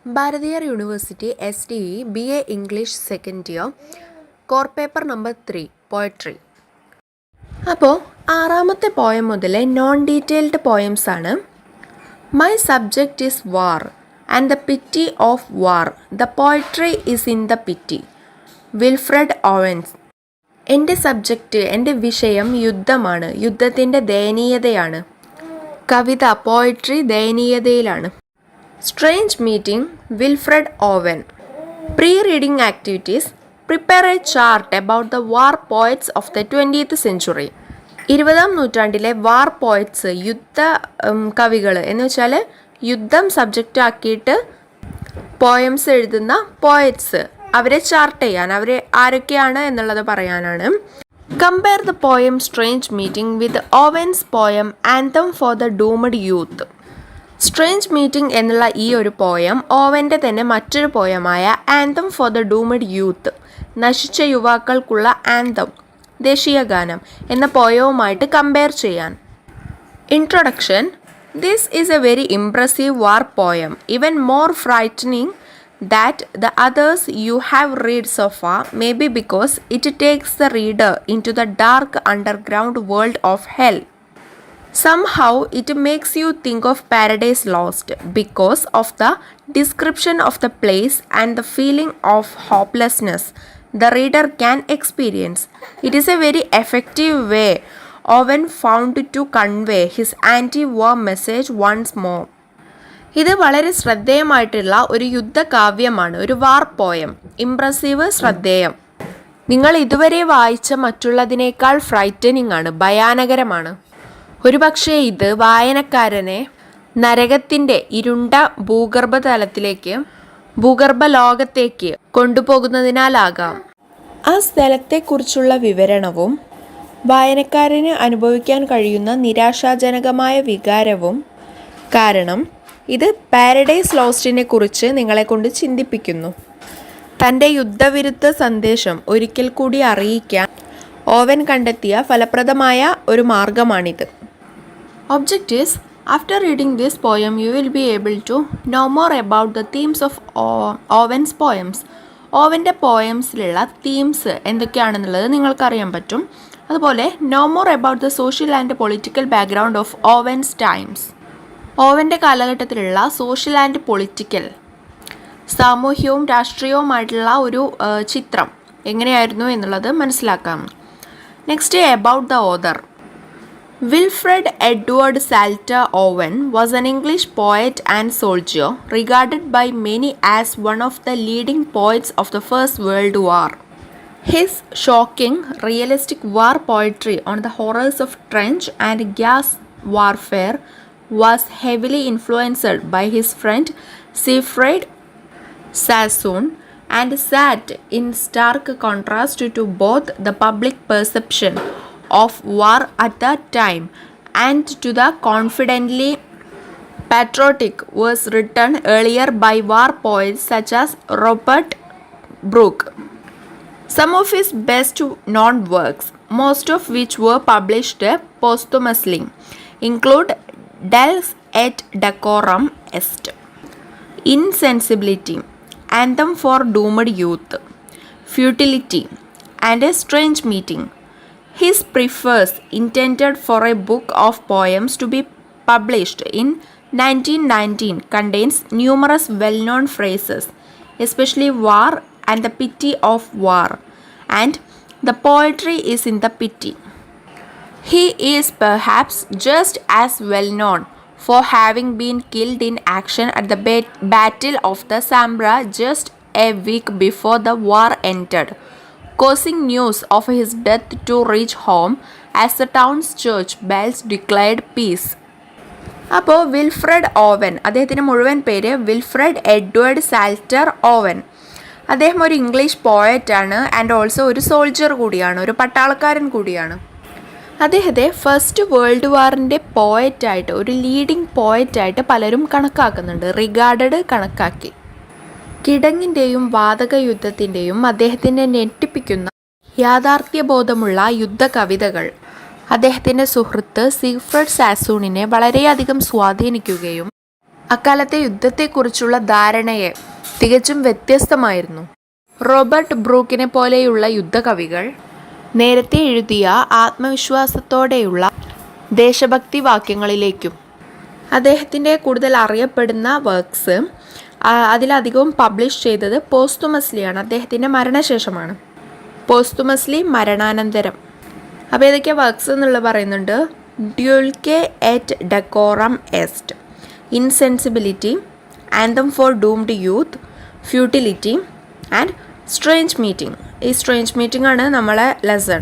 Bharathiar University SDE BA English second year core paper number 3 poetry. അപ്പോൾ ആറാമത്തെ poem മുതലേ non detailed poems ആണ്. My subject is war and the pity of war, the poetry is in the pity. Wilfred Owens. എൻ്റെ subject, എൻ്റെ വിഷയം യുദ്ധമാണ്, യുദ്ധത്തിൻ്റെ ദയനീയതയാണ്. കവിത പോയട്രി ദയനീയതയിലാണ്. Strange meeting, Wilfred Owen. Pre-reading activities. Prepare a chart about the war poets of the 20th century. 20ാം നൂറ്റാണ്ടിലെ വാർ poets, യുദ്ധ കവികൾ എന്ന് വെച്ചാൽ യുദ്ധം സബ്ജക്റ്റ് ആക്കിയിട്ട് പോയംസ് എഴുതുന്ന പോയറ്റ്സ്, അവരെ ചാർട്ട് ചെയ്യാൻ, അവർ ആരൊക്കെയാണ് എന്നുള്ളത് പറയാനാണ്. Compare the poem strange meeting with Owens poem anthem for the doomed youth. Strange meeting എന്നുള്ള ഈ ഒരു പോയം ഓവൻ്റെ തന്നെ മറ്റൊരു പോയമായ anthem for the doomed youth, നശിച്ച യുവാക്കൾക്കുള്ള ആന്തം, ദേശീയഗാനം എന്ന പോയവുമായിട്ട് കമ്പയർ ചെയ്യാൻ. Introduction. This is a very impressive war poem, even more frightening that the others you have read so far, may be because it takes the reader in to the dark underground world of hell. Somehow it makes you think of Paradise Lost because of the description of the place and the feeling of hopelessness the reader can experience. It is a very effective way Owen found to convey his anti-war message once more. ഇത് വളരെ ശ്രദ്ധേയമായിട്ടുള്ള ഒരു യുദ്ധകാവ്യമാണ്, ഒരു വാർ poem. Impressive, ശ്രദ്ധേയം. നിങ്ങൾ ഇതുവരെ വായിച്ച മറ്റുള്ളതിനേക്കാൾ frightening ആണ്, ഭയാനകരമാണ്. ഒരുപക്ഷെ ഇത് വായനക്കാരനെ നരകത്തിൻ്റെ ഇരുണ്ട ഭൂഗർഭ ലോകത്തേക്ക് കൊണ്ടുപോകുന്നതിനാലാകാം. ആ സ്ഥലത്തെക്കുറിച്ചുള്ള വിവരണവും വായനക്കാരന് അനുഭവിക്കാൻ കഴിയുന്ന നിരാശാജനകമായ വികാരവും കാരണം ഇത് പാരഡൈസ് ലോസ്റ്റിനെ കുറിച്ച് നിങ്ങളെ കൊണ്ട് ചിന്തിപ്പിക്കുന്നു. തൻ്റെ യുദ്ധവിരുദ്ധ സന്ദേശം ഒരിക്കൽ കൂടി അറിയിക്കാൻ ഓവൻ കണ്ടെത്തിയ ഫലപ്രദമായ ഒരു മാർഗമാണിത്. Objectives. After reading this poem, you will be able to know more about the themes of Owen's poems. ഓവൻ്റെ പോയംസിലുള്ള തീംസ് എന്തൊക്കെയാണെന്നുള്ളത് നിങ്ങൾക്കറിയാൻ പറ്റും. അതുപോലെ know more about the social and political background of Owen's times. ഓവൻ്റെ കാലഘട്ടത്തിലുള്ള സോഷ്യൽ ആൻഡ് പൊളിറ്റിക്കൽ, സാമൂഹ്യവും രാഷ്ട്രീയവുമായിട്ടുള്ള ഒരു ചിത്രം എങ്ങനെയായിരുന്നു എന്നുള്ളത് മനസ്സിലാക്കാം. Next, about the author. Wilfred Edward Salter Owen was an English poet and soldier, regarded by many as one of the leading poets of the First World War. His shocking, realistic war poetry on the horrors of trench and gas warfare was heavily influenced by his friend Siegfried Sassoon and sat in stark contrast to both the public perception of war at that time and to the confidently patriotic verse written earlier by war poets such as Robert Brooke. Some of his best known works, most of which were published posthumously, include Dulce et Decorum Est, Insensibility, Anthem for Doomed Youth, Futility, and A Strange Meeting. His preface, intended for a book of poems to be published in 1919, contains numerous well-known phrases, especially war and the pity of war, and the poetry is in the pity. He is perhaps just as well known for having been killed in action at the Battle of the Sambre just a week before the war ended, causing news of his death to reach home as the town's church bells declared peace. അപ്പോൾ Wilfred oven, അദ്ദേഹത്തിൻ്റെ മുഴുവൻ പേര് Wilfred Edward Salter oven. അദ്ദേഹം ഒരു English പോയറ്റാണ് and also ഒരു soldier കൂടിയാണ്, ഒരു പട്ടാളക്കാരൻ കൂടിയാണ്. അദ്ദേഹത്തെ ഫസ്റ്റ് വേൾഡ് വാറിൻ്റെ പോയറ്റായിട്ട്, ഒരു ലീഡിങ് പോയറ്റായിട്ട് പലരും കണക്കാക്കുന്നുണ്ട്, റിഗാർഡഡ് കണക്കാക്കി. കിടങ്ങിൻ്റെയും വാതക യുദ്ധത്തിൻ്റെയും അദ്ദേഹത്തിൻ്റെ ഞെട്ടിപ്പിക്കുന്ന യാഥാർത്ഥ്യബോധമുള്ള യുദ്ധകവിതകൾ അദ്ദേഹത്തിൻ്റെ സുഹൃത്ത് സീഫ്രഡ് സാസൂണിനെ വളരെയധികം സ്വാധീനിക്കുകയും അക്കാലത്തെ യുദ്ധത്തെക്കുറിച്ചുള്ള ധാരണയെ തികച്ചും വ്യത്യസ്തമായിരുന്നു. റോബർട്ട് ബ്രൂക്കിനെ പോലെയുള്ള യുദ്ധകവികൾ നേരത്തെ എഴുതിയ ആത്മവിശ്വാസത്തോടെയുള്ള ദേശഭക്തി വാക്യങ്ങളിലേക്കും അദ്ദേഹത്തിൻ്റെ കൂടുതൽ അറിയപ്പെടുന്ന വർക്ക്സ് അതിലധികവും പബ്ലിഷ് ചെയ്തത് പോസ്റ്റുമസ്ലിയാണ്, അദ്ദേഹത്തിൻ്റെ മരണശേഷമാണ്. പോസ്റ്റുമസ്ലി മരണാനന്തരം. അപ്പോൾ ഏതൊക്കെ വർക്ക്സ് എന്നുള്ളത് പറയുന്നുണ്ട്. Dulce et Decorum Est, insensibility, anthem for doomed youth, futility and strange meeting. ഈ സ്ട്രേഞ്ച് മീറ്റിംഗ് ആണ് നമ്മളെ ലെസൺ.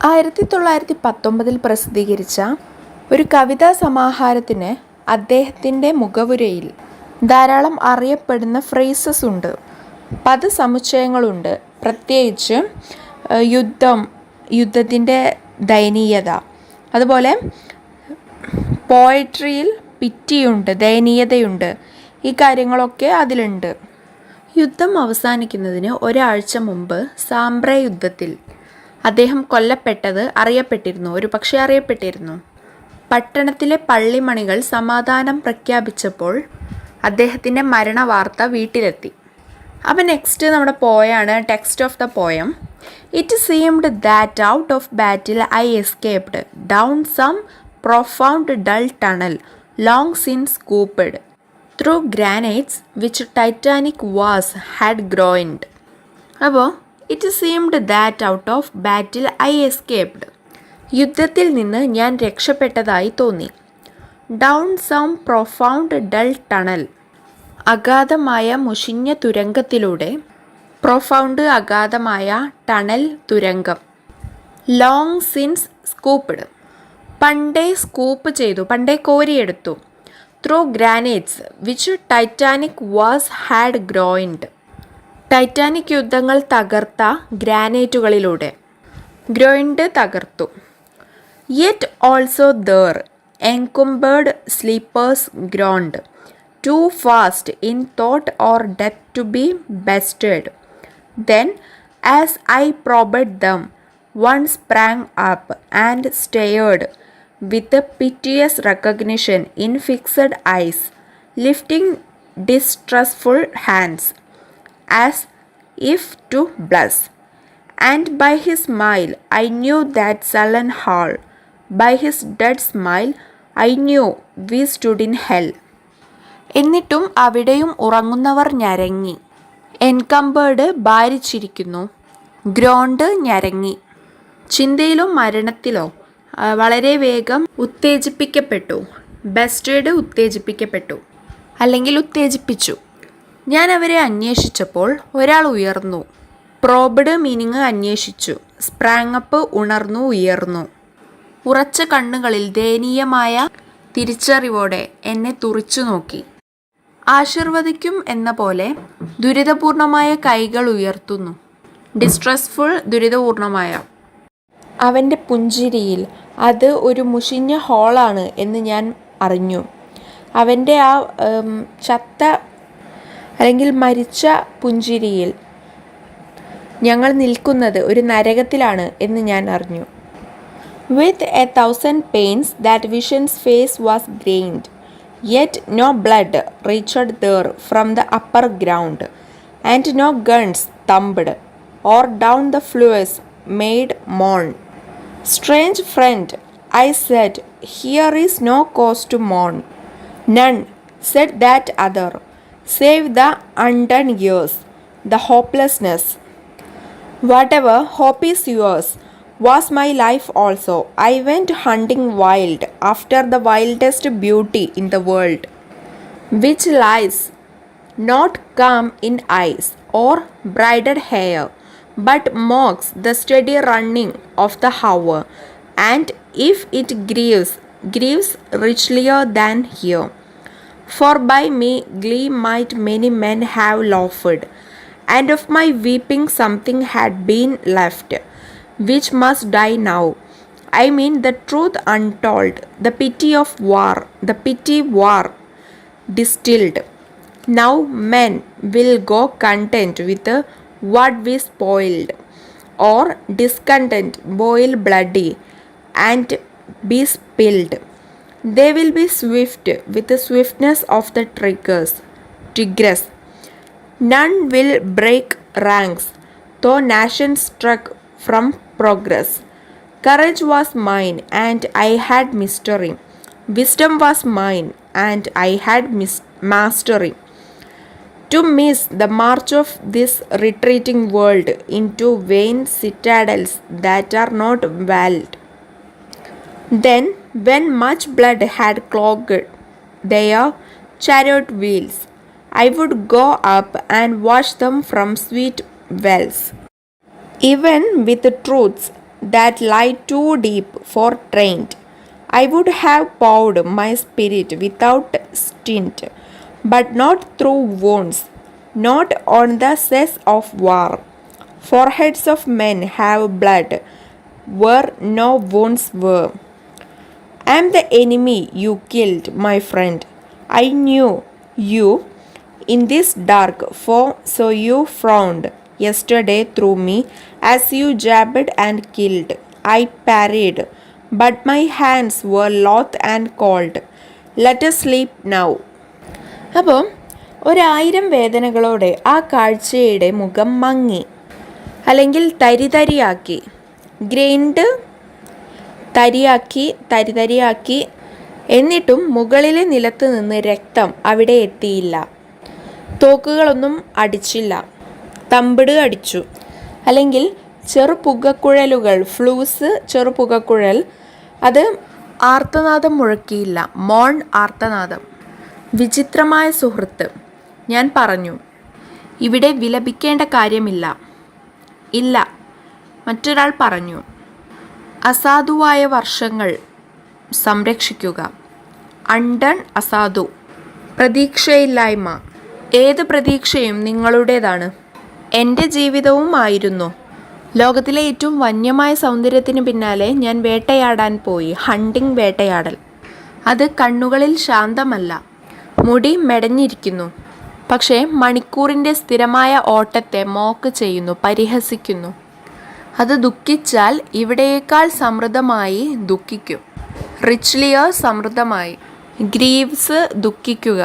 1919 പ്രസിദ്ധീകരിച്ച ഒരു കവിതാ സമാഹാരത്തിന് അദ്ദേഹത്തിൻ്റെ മുഖവുരയിൽ ധാരാളം അറിയപ്പെടുന്ന ഫ്രേസസ് ഉണ്ട്, പദസമുച്ചയങ്ങളുണ്ട്. പ്രത്യേകിച്ച് യുദ്ധത്തിൻ്റെ ദയനീയത, അതുപോലെ പോയട്രിയിൽ പിറ്റിയുണ്ട്, ദയനീയതയുണ്ട്. ഈ കാര്യങ്ങളൊക്കെ അതിലുണ്ട്. യുദ്ധം അവസാനിക്കുന്നതിന് ഒരാഴ്ച മുമ്പ് സാംബ്ര യുദ്ധത്തിൽ അദ്ദേഹം കൊല്ലപ്പെട്ടത് അറിയപ്പെട്ടിരുന്നു, ഒരു പക്ഷേ അറിയപ്പെട്ടിരുന്നു. പട്ടണത്തിലെ പള്ളിമണികൾ സമാധാനം പ്രഖ്യാപിച്ചപ്പോൾ അദ്ദേഹത്തിൻ്റെ മരണവാർത്ത വീട്ടിലെത്തി. അപ്പം നെക്സ്റ്റ് നമ്മുടെ പോയാണ് text of the poem. It seemed that out of battle I escaped down some profound dull tunnel long since scooped through granites which titanic wars had groined. അപ്പോൾ it seemed that out of battle I escaped, യുദ്ധത്തിൽ നിന്ന് ഞാൻ രക്ഷപ്പെട്ടതായി തോന്നി. Down some profound dull tunnel, അഗാധമായ മുഷിഞ്ഞ തുരങ്കത്തിലൂടെ. Profound അഗാധമായ, ടണൽ തുരങ്കം. ലോങ് സിൻസ് സ്കൂപ്ഡ്, പണ്ടേ സ്കൂപ്പ് ചെയ്തു, പണ്ടേ കോരിയെടുത്തു. Through granites which titanic wars had groined, titanic യുദ്ധങ്ങൾ തകർത്ത ഗ്രാനൈറ്റുകളിലൂടെ. ഗ്രോയിൻഡ് തകർത്തു. Yet also there encumbered sleepers groaned too fast in thought or death to be bested. Then, as I probed them, one sprang up and stared with a piteous recognition in fixed eyes, lifting distrustful hands, as if to bless. And by his smile I knew that sullen hall. By his dead smile I knew we stood in hell. എന്നിട്ടും അവിടെയും ഉറങ്ങുന്നവർ ഞരങ്ങി. എൻകംബേർഡ് ഭാരിച്ചിരിക്കുന്നു. ഗ്രോണ്ട് ഞരങ്ങി. ചിന്തയിലോ മരണത്തിലോ വളരെ വേഗം ഉത്തേജിപ്പിക്കപ്പെട്ടു. ബെസ്റ്റേഡ് ഉത്തേജിപ്പിക്കപ്പെട്ടു അല്ലെങ്കിൽ ഉത്തേജിപ്പിച്ചു. ഞാൻ അവരെ അന്വേഷിച്ചപ്പോൾ ഒരാൾ ഉയർന്നു. പ്രോബ്ഡ് മീനിങ് അന്വേഷിച്ചു. സ്പ്രാങ്ങപ്പ് ഉണർന്നു, ഉയർന്നു. ഉറച്ച കണ്ണുകളിൽ ദയനീയമായ തിരിച്ചറിവോടെ എന്നെ തുറിച്ചു നോക്കി. ആശീർവദിക്കും എന്ന പോലെ ദുരിതപൂർണമായ കൈകൾ ഉയർത്തുന്നു. ഡിസ്ട്രസ്ഫുൾ, ദുരിതപൂർണമായ. അവൻ്റെ പുഞ്ചിരിയിൽ അത് ഒരു മുഷിഞ്ഞ ഹോളാണ് എന്ന് ഞാൻ അറിഞ്ഞു. അവൻ്റെ ആ ചത്ത അല്ലെങ്കിൽ മരിച്ച പുഞ്ചിരിയിൽ ഞങ്ങൾ നിൽക്കുന്നത് ഒരു നരകത്തിലാണ് എന്ന് ഞാൻ അറിഞ്ഞു. With 1,000 pains that vision's face was grained, yet no blood reached there from the upper ground, and no guns thumped, or down the flues made mourn. Strange friend, I said, here is no cause to mourn. None, said that other, save the undone years, the hopelessness. Whatever hope is yours was my life also. I went hunting wild after the wildest beauty in the world, which lies not calm in eyes or braided hair, but mocks the steady running of the hour, and if it grieves, grieves richlier than here. For by me glee might many men have laughed, and of my weeping something had been left, which must die now. I mean the truth untold, the pity of war, the pity war distilled. Now men will go content with what we spoiled, or discontent boil bloody and be spilled. They will be swift with the swiftness of the tigress. None will break ranks, though nations struck from progress. Courage was mine, and I had mystery. Wisdom was mine, and I had mastery. To miss the march of this retreating world into vain citadels that are not walled. Then, when much blood had clogged their chariot wheels, I would go up and wash them from sweet wells. Even with truths that lie too deep for trained, I would have poured my spirit without stint, but not through wounds, not on the cess of war. Foreheads of men have blood where no wounds were. I am the enemy you killed, my friend. I knew you in this dark, for so you frowned yesterday through me as you jabbed and killed. I parried, but my hands were loth and cold. Let us sleep now. അപ്പോൾ 1000 വേദനകളോടെ ആ കാഴ്ചയുടെ മുഖം മങ്ങി, അല്ലെങ്കിൽ തരിതരിയാക്കി, grind തരിതരിയാക്കി. എന്നിട്ടും മുകളിലെ നിലത്ത് നിന്ന് രക്തം അവിടെ എത്തിയില്ല. തോക്കുകളൊന്നും അടിച്ചില്ല. തമ്പിട് അടിച്ചു, അല്ലെങ്കിൽ ചെറുപുകക്കുഴലുകൾ, ഫ്ലൂസ് ചെറുപുകക്കുഴൽ, അത് ആർത്തനാദം മുഴക്കിയില്ല. മോൺ ആർത്തനാദം. വിചിത്രമായ സുഹൃത്ത്, ഞാൻ പറഞ്ഞു, ഇവിടെ വിലപിക്കേണ്ട കാര്യമില്ല. ഇല്ല, മറ്റൊരാൾ പറഞ്ഞു. അസാധുവായ വർഷങ്ങൾ സംരക്ഷിക്കുക. അണ്ടൺ അസാധു. പ്രതീക്ഷയില്ലായ്മ. ഏത് പ്രതീക്ഷയും നിങ്ങളുടേതാണ്. എൻ്റെ ജീവിതവും ആയിരുന്നു. ലോകത്തിലെ ഏറ്റവും വന്യമായ സൗന്ദര്യത്തിന് പിന്നാലെ ഞാൻ വേട്ടയാടാൻ പോയി. ഹണ്ടിങ്, വേട്ടയാടൽ. അത് കണ്ണുകളിൽ ശാന്തമല്ല. മുടി മെടഞ്ഞിരിക്കുന്നു, പക്ഷേ മണിക്കൂറിൻ്റെ സ്ഥിരമായ ഓട്ടത്തെ മോക്ക് ചെയ്യുന്നു, പരിഹസിക്കുന്നു. അത് ദുഃഖിച്ചാൽ ഇവിടേക്കാൾ സമൃദ്ധമായി ദുഃഖിക്കും. റിച്ച്ലിയോ സമൃദ്ധമായി. ഗ്രീവ്സ് ദുഃഖിക്കുക.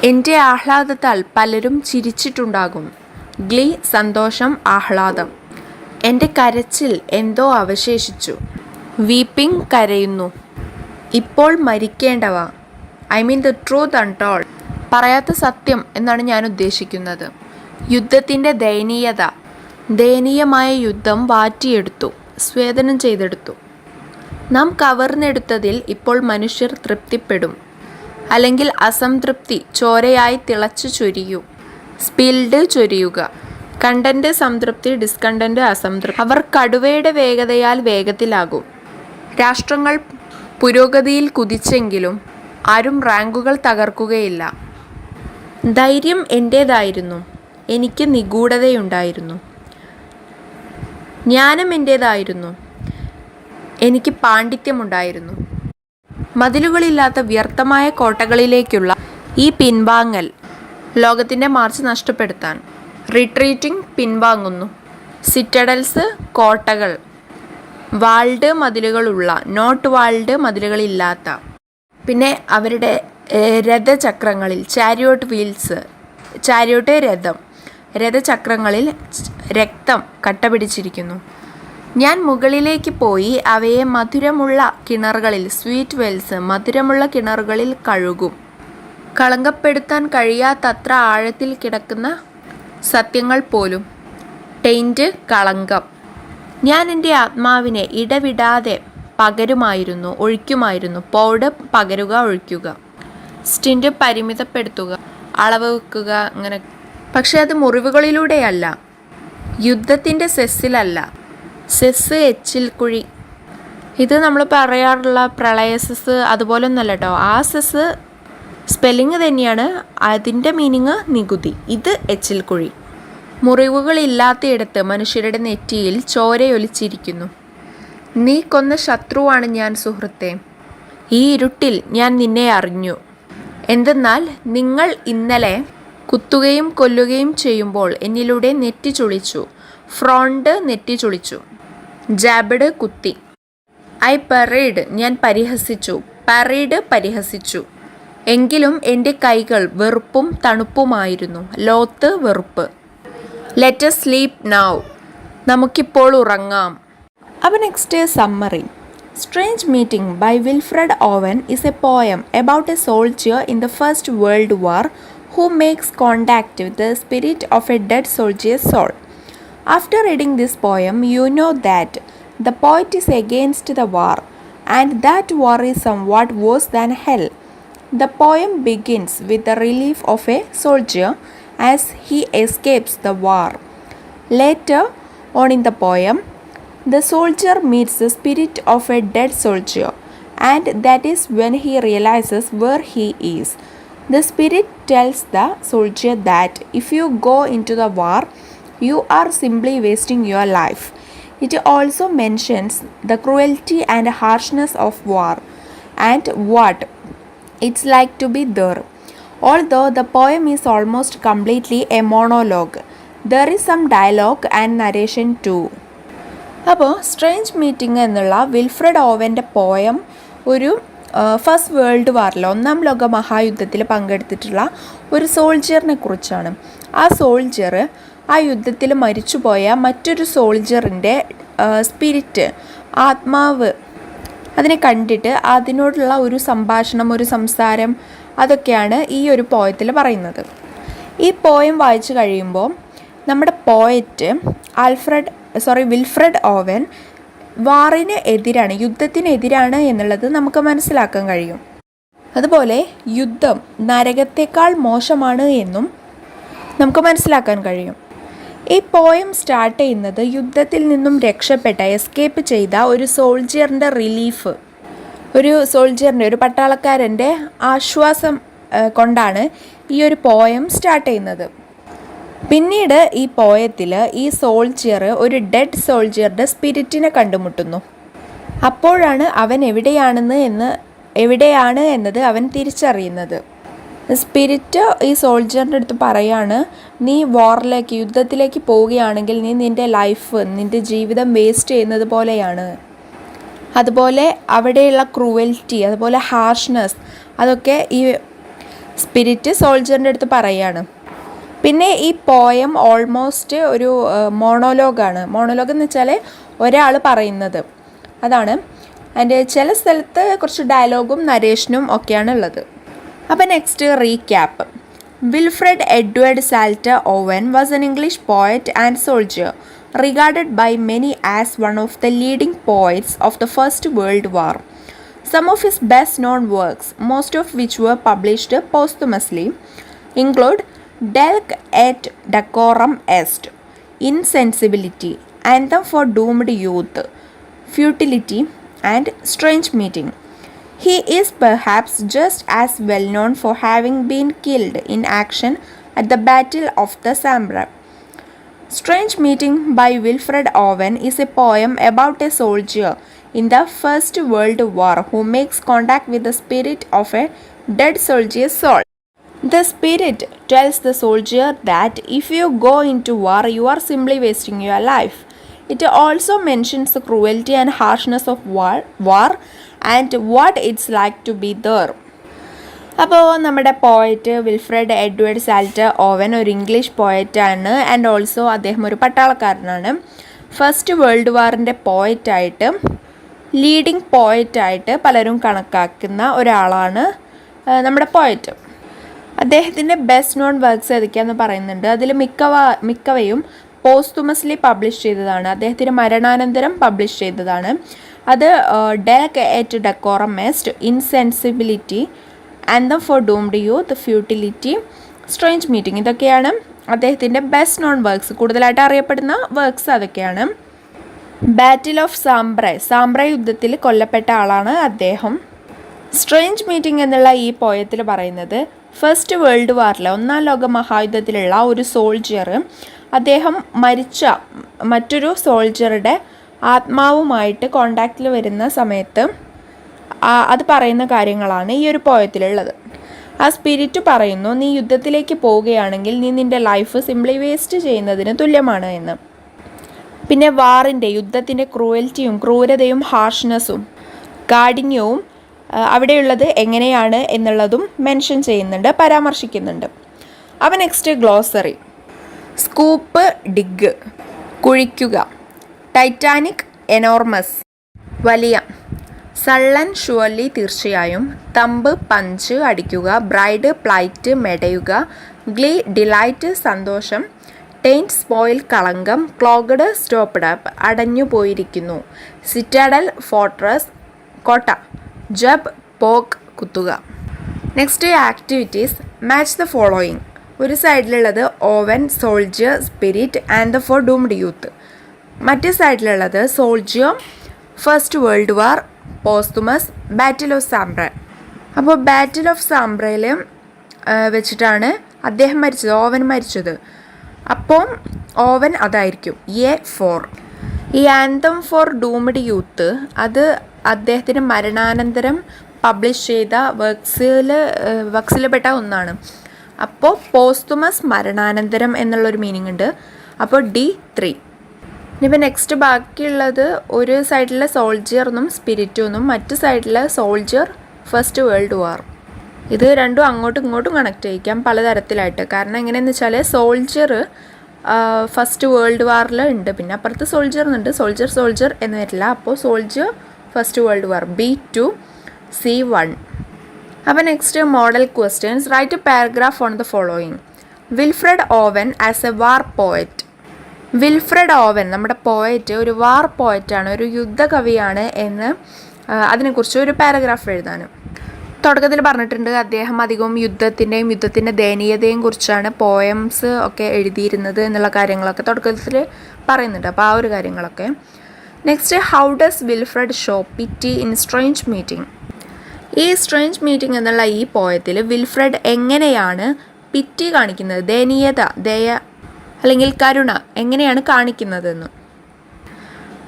എൻ്റെ ആഹ്ലാദത്താൽ പലരും ചിരിച്ചിട്ടുണ്ടാകും. ഗ്ലീ സന്തോഷം, ആഹ്ലാദം. എൻ്റെ കരച്ചിൽ എന്തോ അവശേഷിച്ചു. വീപ്പിംഗ് കരയുന്നു. ഇപ്പോൾ മരിക്കേണ്ടവ. I mean the truth untold. പറയാത്ത സത്യം എന്നാണ് ഞാൻ ഉദ്ദേശിക്കുന്നത്. യുദ്ധത്തിൻ്റെ ദയനീയത. ദയനീയമായ യുദ്ധം വാറ്റിയെടുത്തു, സ്വേദനം ചെയ്തെടുത്തു. നാം കവർന്നെടുത്തതിൽ ഇപ്പോൾ മനുഷ്യർ തൃപ്തിപ്പെടും, അല്ലെങ്കിൽ അസംതൃപ്തി ചോരയായി തിളച്ചു ചൊരിയൂ. സ്പിൽഡ്, ചൊരിയുക. കണ്ടന്റ് സംതൃപ്തി, ഡിസ്കണ്ടന്റ് അസംതൃപ്തി. അവർ കടുവയുടെ വേഗതയാൽ വേഗത്തിലാകും. രാഷ്ട്രങ്ങൾ പുരോഗതിയിൽ കുതിച്ചെങ്കിലും ആരും റാങ്കുകൾ തകർക്കുകയില്ല. ധൈര്യം എൻ്റേതായിരുന്നു. എനിക്ക് നിഗൂഢതയുണ്ടായിരുന്നു. ജ്ഞാനം എൻ്റേതായിരുന്നു. എനിക്ക് പാണ്ഡിത്യമുണ്ടായിരുന്നു. മതിലുകളില്ലാത്ത വ്യർത്ഥമായ കോട്ടകളിലേക്കുള്ള ഈ പിൻവാങ്ങൽ ലോകത്തിൻ്റെ മാർച്ച് നഷ്ടപ്പെടുത്താൻ. റിട്രീറ്റിംഗ്, പിൻവാങ്ങുന്നു. സിറ്റഡൽസ്, കോട്ടകൾ. വാൾഡ്, മതിലുകളുള്ള. നോട്ട് വാൾഡ്, മതിലുകളില്ലാത്ത. പിന്നെ അവരുടെ രഥചക്രങ്ങളിൽ, ചാരിയോട്ട് വീൽസ്, ചാരിയോട്ട് രഥം, രഥചക്രങ്ങളിൽ രക്തം കട്ട പിടിച്ചിരിക്കുന്നു. ഞാൻ മുകളിലേക്ക് പോയി അവയെ മധുരമുള്ള കിണറുകളിൽ, സ്വീറ്റ് വെൽസ്, മധുരമുള്ള കിണറുകളിൽ കഴുകും. കളങ്കപ്പെടുത്താൻ കഴിയാത്തത്ര ആഴത്തിൽ കിടക്കുന്ന സത്യങ്ങൾ പോലും. ടെയിൻറ്റ്, കളങ്കം. ഞാൻ എൻ്റെ ആത്മാവിനെ ഇടവിടാതെ പകരുമായിരുന്നു, ഒഴിക്കുമായിരുന്നു. പൗഡ്, പകരുക, ഒഴിക്കുക. സ്റ്റിൻറ്റ്, പരിമിതപ്പെടുത്തുക, അളവ് വെക്കുക, അങ്ങനെ. പക്ഷെ അത് മുറിവുകളിലൂടെയല്ല, യുദ്ധത്തിൻ്റെ സെസ്സിലല്ല. സെസ്, എച്ചിൽ കുഴി. ഇത് നമ്മൾ പറയാറുള്ള പ്രളയ സെസ് അതുപോലൊന്നല്ല കേട്ടോ. ആ സെസ് സ്പെല്ലിങ് തന്നെയാണ്, അതിൻ്റെ മീനിങ് നികുതി. ഇത് എച്ചിൽ കുഴി. മുറിവുകളില്ലാത്തയിടത്ത് മനുഷ്യരുടെ നെറ്റിയിൽ ചോരയൊലിച്ചിരിക്കുന്നു. നീ കൊന്ന ശത്രുവാണ് ഞാൻ, സുഹൃത്തെ. ഈ ഇരുട്ടിൽ ഞാൻ നിന്നെ അറിഞ്ഞു. എന്തെന്നാൽ നിങ്ങൾ ഇന്നലെ കുത്തുകയും കൊല്ലുകയും ചെയ്യുമ്പോൾ എന്നിലൂടെ നെറ്റി ചുളിച്ചു. ഫ്രോണ്ട്, നെറ്റി ചുളിച്ചു. ജാബഡ്, കുത്തി. ഐ പെറേഡ്, ഞാൻ പരിഹസിച്ചു. parried പരിഹസിച്ചു. എങ്കിലും എൻ്റെ കൈകൾ വെറുപ്പും തണുപ്പുമായിരുന്നു. ലോത്ത് വെറുപ്പ്. Let us sleep now. നമുക്കിപ്പോൾ ഉറങ്ങാം. അപ്പോൾ next summary. Strange Meeting by Wilfred Owen is a poem about a soldier in the First World War who makes contact with the spirit of a dead soldier's soul. After reading this poem, you know that the poet is against the war, and that war is somewhat worse than hell. The poem begins with the relief of a soldier as he escapes the war. Later on in the poem, the soldier meets the spirit of a dead soldier, and that is when he realizes where he is. The spirit tells the soldier that if you go into the war, you are simply wasting your life. It also mentions the cruelty and harshness of war and what it's like to be there. Although the poem is almost completely a monologue, there is some dialogue and narration too. അപ്പോൾ strange meeting എന്നുള്ള Wilfred ഓവൻ്റെ poem ഒരു first world വാറിൽ ഒന്നാം ലോക മഹായുദ്ധത്തിൽ പങ്കെടുത്തിട്ടുള്ള ഒരു സോൾജിയറിനെ കുറിച്ചാണ്. ആ soldier ആ യുദ്ധത്തിൽ മരിച്ചുപോയ മറ്റൊരു സോൾജിയറിൻ്റെ സ്പിരിറ്റ്, ആത്മാവ്, അതിനെ കണ്ടിട്ട് അതിനോടുള്ള ഒരു സംഭാഷണം, ഒരു സംസാരം, അതൊക്കെയാണ് ഈ ഒരു പോയത്തിൽ പറയുന്നത്. ഈ പോയം വായിച്ചു കഴിയുമ്പോൾ നമ്മുടെ പോയറ്റ് വിൽഫ്രഡ് ഓവൻ വാറിന് എതിരാണ്, യുദ്ധത്തിനെതിരാണ് എന്നുള്ളത് നമുക്ക് മനസ്സിലാക്കാൻ കഴിയും. അതുപോലെ യുദ്ധം നരകത്തേക്കാൾ മോശമാണ് എന്നും നമുക്ക് മനസ്സിലാക്കാൻ കഴിയും. ഈ പോയം സ്റ്റാർട്ട് ചെയ്യുന്നത് യുദ്ധത്തിൽ നിന്നും രക്ഷപ്പെട്ട, എസ്കേപ്പ് ചെയ്ത ഒരു സോൾജിയറിൻ്റെ റിലീഫ്, ഒരു പട്ടാളക്കാരൻ്റെ ആശ്വാസം കൊണ്ടാണ് ഈ ഒരു പോയം സ്റ്റാർട്ട് ചെയ്യുന്നത്. പിന്നീട് ഈ പോയത്തിൽ ഈ സോൾജിയർ ഒരു ഡെഡ് സോൾജിയറുടെ സ്പിരിറ്റിനെ കണ്ടുമുട്ടുന്നു. അപ്പോഴാണ് അവൻ എവിടെയാണ് എന്നത് അവൻ തിരിച്ചറിയുന്നത്. സ്പിരിറ്റ് ഈ സോൾജിയറിൻ്റെ അടുത്ത് പറയാണ്, നീ യുദ്ധത്തിലേക്ക് പോവുകയാണെങ്കിൽ നീ നിൻ്റെ ജീവിതം വേസ്റ്റ് ചെയ്യുന്നത് പോലെയാണ്. അതുപോലെ അവിടെയുള്ള ക്രൂവൽറ്റി, അതുപോലെ ഹാർഷ്നെസ്, അതൊക്കെ ഈ സ്പിരിറ്റ് സോൾജിയറിൻ്റെ അടുത്ത് പറയാണ്. പിന്നെ ഈ പോയം ഓൾമോസ്റ്റ് ഒരു മോണോലോഗാണ്. മോണോലോഗ് എന്ന് വെച്ചാൽ ഒരാൾ പറയുന്നത്, അതാണ്. അതിൻ്റെ ചില സ്ഥലത്ത് കുറച്ച് ഡയലോഗും നരേഷനും ഒക്കെയാണ് ഉള്ളത്. അപ്പോൾ next recap. Wilfred Edward Salter Owen was an English poet and soldier regarded by many as one of the leading poets of the First World War. Some of his best known works, most of which were published posthumously, include Delc et Decorum Est, Insensibility, Anthem for Doomed Youth, Futility, and Strange Meeting. He is perhaps just as well known for having been killed in action at the Battle of the Sambre. Strange Meeting by Wilfred Owen is a poem about a soldier in the First World War who makes contact with the spirit of a dead soldier's soul. The spirit tells the soldier that if you go into war, you are simply wasting your life. It also mentions the cruelty and harshness of war and what it's like to be there. അപ്പോൾ നമ്മുടെ poet Wilfred Edward Salter oven ഒരു English പോയറ്റാണ്, and also അദ്ദേഹം ഒരു പട്ടാളക്കാരനാണ്. First world വാറിൻ്റെ പോയറ്റായിട്ട്, leading പോയറ്റായിട്ട് പലരും കണക്കാക്കുന്ന ഒരാളാണ് നമ്മുടെ poet. അദ്ദേഹത്തിൻ്റെ ബെസ്റ്റ് നോൺ വർക്ക്സ് ഏതൊക്കെയാണെന്ന് പറയുന്നുണ്ട്. അതിൽ മിക്കവയും പോസ്തുമസ്ലി പബ്ലിഷ് ചെയ്തതാണ്, അദ്ദേഹത്തിൻ്റെ മരണാനന്തരം പബ്ലിഷ് ചെയ്തതാണ്. അത് Dulce et Decorum Est, insensibility, Anthem for Doomed Youth, Futility, Strange Meeting. ഇതൊക്കെയാണ് അദ്ദേഹത്തിൻ്റെ ബെസ്റ്റ് നോൺ വർക്ക്സ്, കൂടുതലായിട്ട് അറിയപ്പെടുന്ന വർക്ക്സ് അതൊക്കെയാണ്. ബാറ്റിൽ ഓഫ് സാംബ്ര യുദ്ധത്തിൽ കൊല്ലപ്പെട്ട ആളാണ് അദ്ദേഹം. സ്ട്രേഞ്ച് മീറ്റിംഗ് എന്നുള്ള ഈ പോയത്തിൽ പറയുന്നത് ഫസ്റ്റ് വേൾഡ് വാറിലെ ഒന്നാം ലോക മഹായുദ്ധത്തിലുള്ള ഒരു സോൾജിയർ അദ്ദേഹം മരിച്ച മറ്റൊരു സോൾജിയറുടെ ആത്മാവുമായിട്ട് കോണ്ടാക്റ്റിൽ വരുന്ന സമയത്ത് അത് പറയുന്ന കാര്യങ്ങളാണ് ഈ ഒരു പോയത്തിലുള്ളത്. ആ സ്പിരിറ്റ് പറയുന്നു, നീ യുദ്ധത്തിലേക്ക് പോവുകയാണെങ്കിൽ നീ നിൻ്റെ ലൈഫ് സിംപ്ലി വേസ്റ്റ് ചെയ്യുന്നതിന് തുല്യമാണ് എന്ന്. പിന്നെ യുദ്ധത്തിൻ്റെ ക്രൂരതയും ഹാർഷ്നെസ്സും കാഠിന്യവും അവിടെയുള്ളത് എങ്ങനെയാണ് എന്നുള്ളതും മെൻഷൻ ചെയ്യുന്നുണ്ട്, പരാമർശിക്കുന്നുണ്ട്. അപ്പോൾ നെക്സ്റ്റ് ഗ്ലോസറി. സ്കൂപ്പ്, ഡിഗ്, കുഴിക്കുക. ടൈറ്റാനിക്, എനോർമസ്, വലിയ. സള്ളൻ, ഷുവർലി, തീർച്ചയായും. തമ്പ്, പഞ്ച്, അടിക്കുക. ബ്രൈഡ്, പ്ലൈറ്റ്, മെടയുക. ഗ്ലീ, ഡിലൈറ്റ്, സന്തോഷം. ടെയിൻറ്റ്, സ്പോയിൽ, കളങ്കം. ക്ലോഗ്ഡ്, സ്റ്റോപ്ഡ് അപ്പ്, അടഞ്ഞു പോയിരിക്കുന്നു. സിറ്റാഡൽ, ഫോർട്രസ്, കോട്ട. ജബ്, പോക്ക്, കുത്തുക. Next activities. Match the following. ഒരു സൈഡിലുള്ളത് Owen, soldier, spirit and the for doomed youth. മറ്റേ സൈഡിലുള്ളത് soldier, first world war, posthumous, battle of Sambre. അപ്പോൾ ബാറ്റിൽ ഓഫ് സാംബ്രയിൽ വെച്ചിട്ടാണ് അദ്ദേഹം മരിച്ചത്, ഓവൻ മരിച്ചത്. അപ്പോൾ ഓവൻ അതായിരിക്കും A4. ഈ ആന്തം ഫോർ ഡൂംഡ് യൂത്ത് അത് അദ്ദേഹത്തിന് മരണാനന്തരം പബ്ലിഷ് ചെയ്ത വർക്സിൽ പെട്ട ഒന്നാണ്. അപ്പോൾ പോസ്തുമസ്, മരണാനന്തരം എന്നുള്ളൊരു മീനിങ് ഉണ്ട്. അപ്പോൾ D3. ഇനിയിപ്പോൾ നെക്സ്റ്റ് ബാക്കിയുള്ളത് ഒരു സൈഡിലെ സോൾജിയർ എന്നും സ്പിരിറ്റും എന്നും മറ്റു സൈഡിലെ സോൾജിയർ ഫസ്റ്റ് വേൾഡ് വാർ. ഇത് രണ്ടും അങ്ങോട്ടും ഇങ്ങോട്ടും കണക്ട് ചെയ്യിക്കാം പലതരത്തിലായിട്ട്. കാരണം എങ്ങനെയെന്ന് വെച്ചാൽ സോൾജിയർ ഫസ്റ്റ് വേൾഡ് വാറിൽ ഉണ്ട്, പിന്നെ അപ്പുറത്ത് സോൾജിയർ എന്നുണ്ട്. സോൾജിയർ എന്ന് വരില്ല. അപ്പോൾ സോൾജിയർ ഫസ്റ്റ് വേൾഡ് വാർ B2 C1. അപ്പോൾ next model questions. Write a paragraph on the following. Wilfred Owen as a war poet. Wilfred Owen നമ്മുടെ പോയറ്റ് ഒരു വാർ പോയറ്റാണ്, ഒരു യുദ്ധകവിയാണ് എന്ന് അതിനെക്കുറിച്ച് ഒരു പാരഗ്രാഫ് എഴുതാൻ. തുടക്കത്തിൽ പറഞ്ഞിട്ടുണ്ട് അദ്ദേഹം അധികവും യുദ്ധത്തിൻ്റെ ദയനീയതയും കുറിച്ചാണ് പോയംസ് ഒക്കെ എഴുതിയിരുന്നത് എന്നുള്ള കാര്യങ്ങളൊക്കെ തുടക്കത്തിൽ പറയുന്നുണ്ട്. അപ്പോൾ ആ ഒരു കാര്യങ്ങളൊക്കെ. Next, how does Wilfred show pity in strange meeting. ഈ സ്ട്രേഞ്ച് മീറ്റിംഗ് എന്നുള്ള ഈ പോയത്തിൽ വിൽഫ്രഡ് എങ്ങനെയാണ് പിറ്റി കാണിക്കുന്നത്, ദയനീയത, ദയ അല്ലെങ്കിൽ കരുണ എങ്ങനെയാണ് കാണിക്കുന്നതെന്ന്.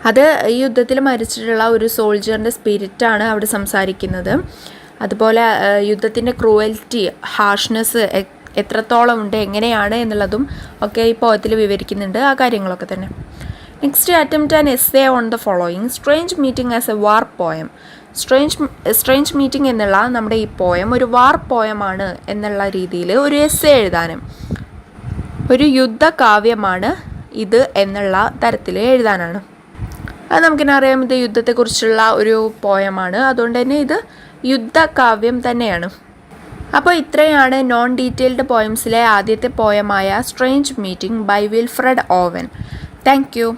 അത് ഈ യുദ്ധത്തിൽ മരിച്ചിട്ടുള്ള ഒരു സോൾജിയറിൻ്റെ സ്പിരിറ്റാണ് അവിടെ സംസാരിക്കുന്നത്. അതുപോലെ യുദ്ധത്തിൻ്റെ ക്രൂവൽറ്റി, ഹാർഷ്നെസ് എത്രത്തോളം ഉണ്ട്, എങ്ങനെയാണ് എന്നുള്ളതും ഒക്കെ ഈ പോയത്തിൽ വിവരിക്കുന്നുണ്ട്. ആ കാര്യങ്ങളൊക്കെ തന്നെ. Next, attempt an essay on the following. Strange meeting as a war poem. Strange meeting എന്നുള്ള നമ്മുടെ ഈ പോയം ഒരു വാർ പോയമാണ് എന്നുള്ള രീതിയിൽ ഒരു എസ്സേ എഴുതാനും, ഒരു യുദ്ധകാവ്യമാണ് ഇത് എന്നുള്ള തരത്തിൽ എഴുതാനാണ്. അത് നമുക്കിനെ അറിയാം, ഇത് യുദ്ധത്തെക്കുറിച്ചുള്ള ഒരു പോയമാണ്, അതുകൊണ്ട് തന്നെ ഇത് യുദ്ധകാവ്യം തന്നെയാണ്. അപ്പോൾ ഇത്രയാണ് നോൺ ഡീറ്റെയിൽഡ് പോയംസിലെ ആദ്യത്തെ പോയമായ strange meeting by Wilfred Owen. Thank U.